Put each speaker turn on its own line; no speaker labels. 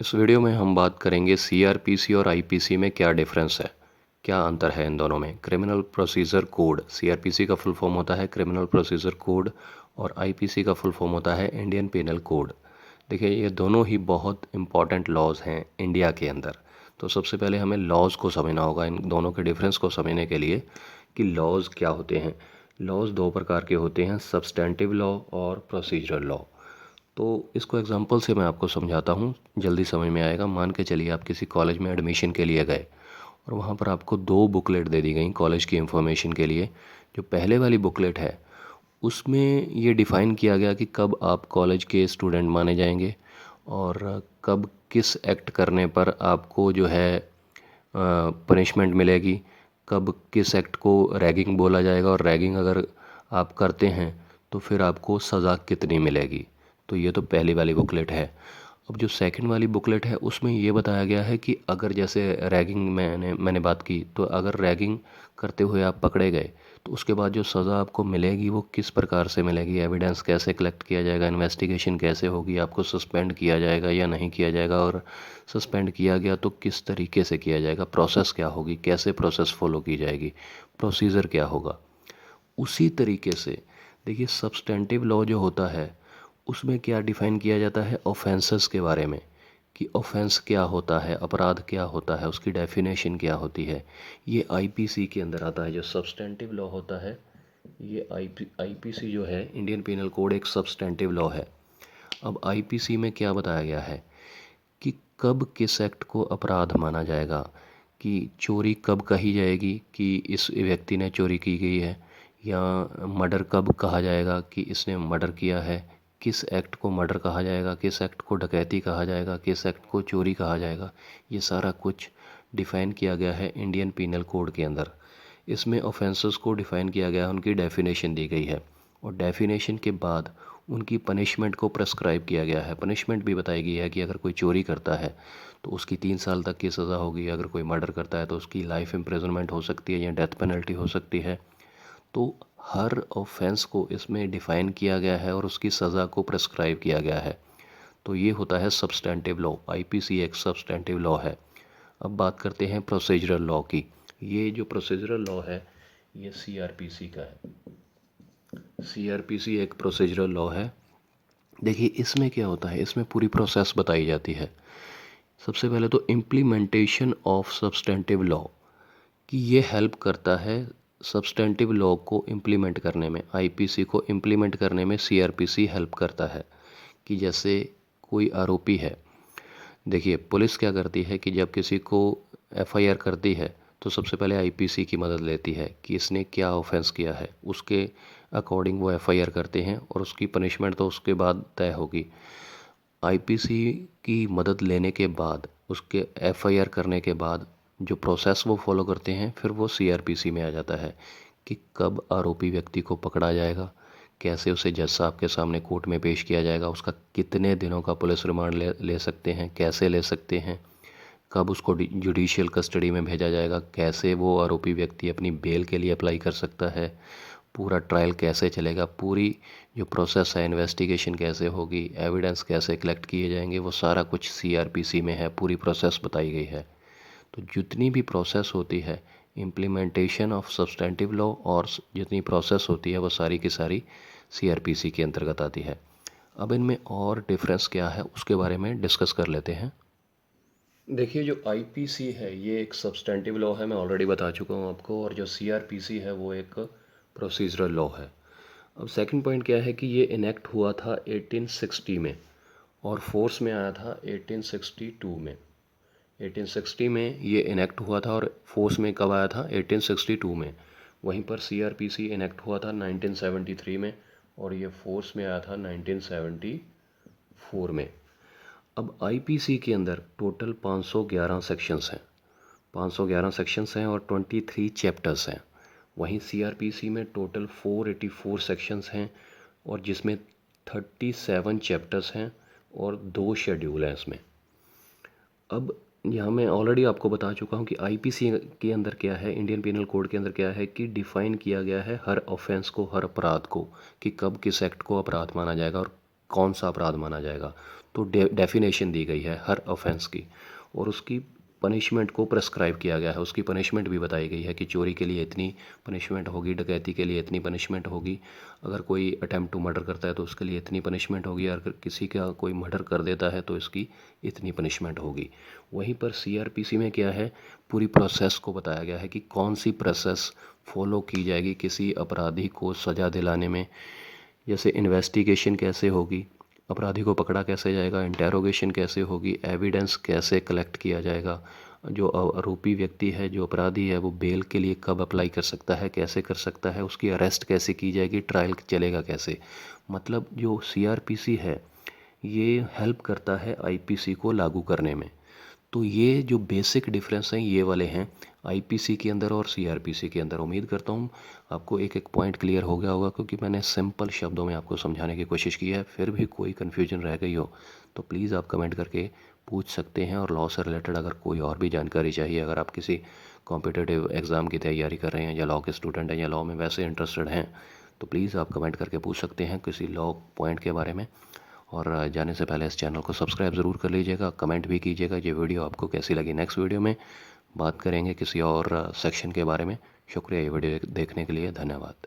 इस वीडियो में हम बात करेंगे सीआरपीसी और आईपीसी में क्या डिफरेंस है, क्या अंतर है इन दोनों में। क्रिमिनल प्रोसीजर कोड, सीआरपीसी का फुल फॉर्म होता है क्रिमिनल प्रोसीजर कोड और आईपीसी का फुल फॉर्म होता है इंडियन पिनल कोड। देखिए, ये दोनों ही बहुत इंपॉर्टेंट लॉज हैं इंडिया के अंदर। तो सबसे पहले हमें लॉज को समझना होगा, इन दोनों के डिफरेंस को समझने के लिए कि लॉज क्या होते हैं। लॉज दो प्रकार के होते हैं, सब्सटेंटिव लॉ और प्रोसीजरल लॉ। तो इसको एग्जांपल से मैं आपको समझाता हूँ, जल्दी समझ में आएगा। मान के चलिए आप किसी कॉलेज में एडमिशन के लिए गए और वहाँ पर आपको दो बुकलेट दे दी गई कॉलेज की इंफॉर्मेशन के लिए। जो पहले वाली बुकलेट है उसमें ये डिफ़ाइन किया गया कि कब आप कॉलेज के स्टूडेंट माने जाएंगे और कब किस एक्ट करने पर आपको जो है पनिशमेंट मिलेगी, कब किस एक्ट को रैगिंग बोला जाएगा और रैगिंग अगर आप करते हैं तो फिर आपको सज़ा कितनी मिलेगी। तो ये तो पहली वाली बुकलेट है। अब जो सेकंड वाली बुकलेट है उसमें ये बताया गया है कि अगर जैसे रैगिंग मैंने बात की, तो अगर रैगिंग करते हुए आप पकड़े गए तो उसके बाद जो सज़ा आपको मिलेगी वो किस प्रकार से मिलेगी, एविडेंस कैसे कलेक्ट किया जाएगा, इन्वेस्टिगेशन कैसे होगी, आपको सस्पेंड किया जाएगा या नहीं किया जाएगा, और सस्पेंड किया गया तो किस तरीके से किया जाएगा, प्रोसेस क्या होगी, कैसे प्रोसेस फॉलो की जाएगी, प्रोसीजर क्या होगा। उसी तरीके से देखिए, सब्सटेंटिव लॉ जो होता है उसमें क्या डिफ़ाइन किया जाता है ऑफेंसेस के बारे में, कि ऑफेंस क्या होता है, अपराध क्या होता है, उसकी डेफिनेशन क्या होती है। ये आईपीसी के अंदर आता है। जो सब्सटेंटिव लॉ होता है, ये आईपीसी जो है इंडियन पिनल कोड, एक सब्सटेंटिव लॉ है। अब आईपीसी में क्या बताया गया है कि कब किस एक्ट को अपराध माना जाएगा, कि चोरी कब कही जाएगी कि इस व्यक्ति ने चोरी की गई है, या मर्डर कब कहा जाएगा कि इसने मर्डर किया है, किस एक्ट को मर्डर कहा जाएगा, किस एक्ट को डकैती कहा जाएगा, किस एक्ट को चोरी कहा जाएगा। ये सारा कुछ डिफ़ाइन किया गया है इंडियन पिनल कोड के अंदर। इसमें ऑफेंसेस को डिफ़ाइन किया गया है, उनकी डेफिनेशन दी गई है और डेफिनेशन के बाद उनकी पनिशमेंट को प्रेस्क्राइब किया गया है। पनिशमेंट भी बताई गई है कि अगर कोई चोरी करता है तो उसकी 3 साल तक की सज़ा होगी, अगर कोई मर्डर करता है तो उसकी लाइफ इम्प्रिजनमेंट हो सकती है या डेथ पेनल्टी हो सकती है। तो हर ऑफेंस को इसमें डिफ़ाइन किया गया है और उसकी सज़ा को प्रेस्क्राइब किया गया है। तो ये होता है सब्सटेंटिव लॉ। आईपीसी एक सब्सटेंटिव लॉ है। अब बात करते हैं प्रोसीजरल लॉ की। ये जो प्रोसीजरल लॉ है ये सीआरपीसी का है। सीआरपीसी एक प्रोसीजरल लॉ है। देखिए, इसमें क्या होता है, इसमें पूरी प्रोसेस बताई जाती है। सबसे पहले तो इम्प्लीमेंटेशन ऑफ सब्सटेंटिव लॉ, कि ये हेल्प करता है सब्सटेंटिव लॉ को इम्प्लीमेंट करने में, आईपीसी को इम्प्लीमेंट करने में सीआरपीसी हेल्प करता है। कि जैसे कोई आरोपी है, देखिए पुलिस क्या करती है कि जब किसी को एफआईआर करती है तो सबसे पहले आईपीसी की मदद लेती है कि इसने क्या ऑफेंस किया है, उसके अकॉर्डिंग वो एफआईआर करते हैं और उसकी पनिशमेंट तो उसके बाद तय होगी। आईपीसी की मदद लेने के बाद, उसके एफआईआर करने के बाद जो प्रोसेस वो फॉलो करते हैं, फिर वो सीआरपीसी में आ जाता है कि कब आरोपी व्यक्ति को पकड़ा जाएगा, कैसे उसे जज साहब के सामने कोर्ट में पेश किया जाएगा, उसका कितने दिनों का पुलिस रिमांड ले सकते हैं, कैसे ले सकते हैं, कब उसको जुडिशियल कस्टडी में भेजा जाएगा, कैसे वो आरोपी व्यक्ति अपनी बेल के लिए अप्लाई कर सकता है, पूरा ट्रायल कैसे चलेगा, पूरी जो प्रोसेस है, इन्वेस्टिगेशन कैसे होगी, एविडेंस कैसे कलेक्ट किए जाएंगे, वो सारा कुछ सीआरपीसी में है, पूरी प्रोसेस बताई गई है। तो जितनी भी प्रोसेस होती है इम्प्लीमेंटेशन ऑफ सब्सटेंटिव लॉ, और जितनी प्रोसेस होती है वो सारी की सारी सीआरपीसी के अंतर्गत आती है। अब इनमें और डिफरेंस क्या है उसके बारे में डिस्कस कर लेते हैं। देखिए, जो आईपीसी है ये एक सब्सटेंटिव लॉ है, मैं ऑलरेडी बता चुका हूँ आपको, और जो सीआरपीसी है वो एक प्रोसीजरल लॉ है। अब सेकंड पॉइंट क्या है कि ये इनेक्ट हुआ था 1860 में और फोर्स में आया था 1862 में। 1860 में ये इनेक्ट हुआ था और फोर्स में कब आया था, 1862 में। वहीं पर सीआरपीसी इनेक्ट हुआ था 1973 में और ये फोर्स में आया था 1974 में। अब आईपीसी के अंदर टोटल 511 सेक्शंस हैं, 511 सेक्शंस हैं और 23 चैप्टर्स हैं। वहीं सीआरपीसी में टोटल 484 सेक्शंस हैं और जिसमें 37 चैप्टर्स हैं और 2 शेड्यूल हैं इसमें। अब यहाँ मैं ऑलरेडी आपको बता चुका हूँ कि आईपीसी के अंदर क्या है, इंडियन पिनल कोड के अंदर क्या है, कि डिफ़ाइन किया गया है हर ऑफेंस को, हर अपराध को, कि कब किस एक्ट को अपराध माना जाएगा और कौन सा अपराध माना जाएगा। तो डेफिनेशन दी गई है हर ऑफेंस की, और उसकी पनिशमेंट को प्रेस्क्राइब किया गया है। उसकी पनिशमेंट भी बताई गई है कि चोरी के लिए इतनी पनिशमेंट होगी, डकैती के लिए इतनी पनिशमेंट होगी, अगर कोई अटेम्प्ट टू मर्डर करता है तो उसके लिए इतनी पनिशमेंट होगी, अगर किसी का कोई मर्डर कर देता है तो इसकी इतनी पनिशमेंट होगी। वहीं पर सीआरपीसी में क्या है, पूरी प्रोसेस को बताया गया है कि कौन सी प्रोसेस फॉलो की जाएगी किसी अपराधी को सज़ा दिलाने में। जैसे इन्वेस्टिगेशन कैसे होगी, अपराधी को पकड़ा कैसे जाएगा, इंटेरोगेशन कैसे होगी, एविडेंस कैसे कलेक्ट किया जाएगा, जो आरोपी व्यक्ति है, जो अपराधी है, वो बेल के लिए कब अप्लाई कर सकता है, कैसे कर सकता है, उसकी अरेस्ट कैसे की जाएगी, ट्रायल चलेगा कैसे। मतलब जो सीआरपीसी है ये हेल्प करता है आईपीसी को लागू करने में। तो ये जो बेसिक डिफरेंस हैं ये वाले हैं आईपीसी के अंदर और सीआरपीसी के अंदर। उम्मीद करता हूँ आपको एक एक पॉइंट क्लियर हो गया होगा, क्योंकि मैंने सिंपल शब्दों में आपको समझाने की कोशिश की है। फिर भी कोई कन्फ्यूजन रह गई हो तो प्लीज़ आप कमेंट करके पूछ सकते हैं। और लॉ से रिलेटेड अगर कोई और भी जानकारी चाहिए, अगर आप किसी कॉम्पिटिटिव एग्ज़ाम की तैयारी कर रहे हैं या लॉ के स्टूडेंट हैं या लॉ में वैसे इंटरेस्टेड हैं, तो प्लीज़ आप कमेंट करके पूछ सकते हैं किसी लॉ पॉइंट के बारे में। और जाने से पहले इस चैनल को सब्सक्राइब ज़रूर कर लीजिएगा, कमेंट भी कीजिएगा ये वीडियो आपको कैसी लगी। नेक्स्ट वीडियो में बात करेंगे किसी और सेक्शन के बारे में। शुक्रिया ये वीडियो देखने के लिए, धन्यवाद।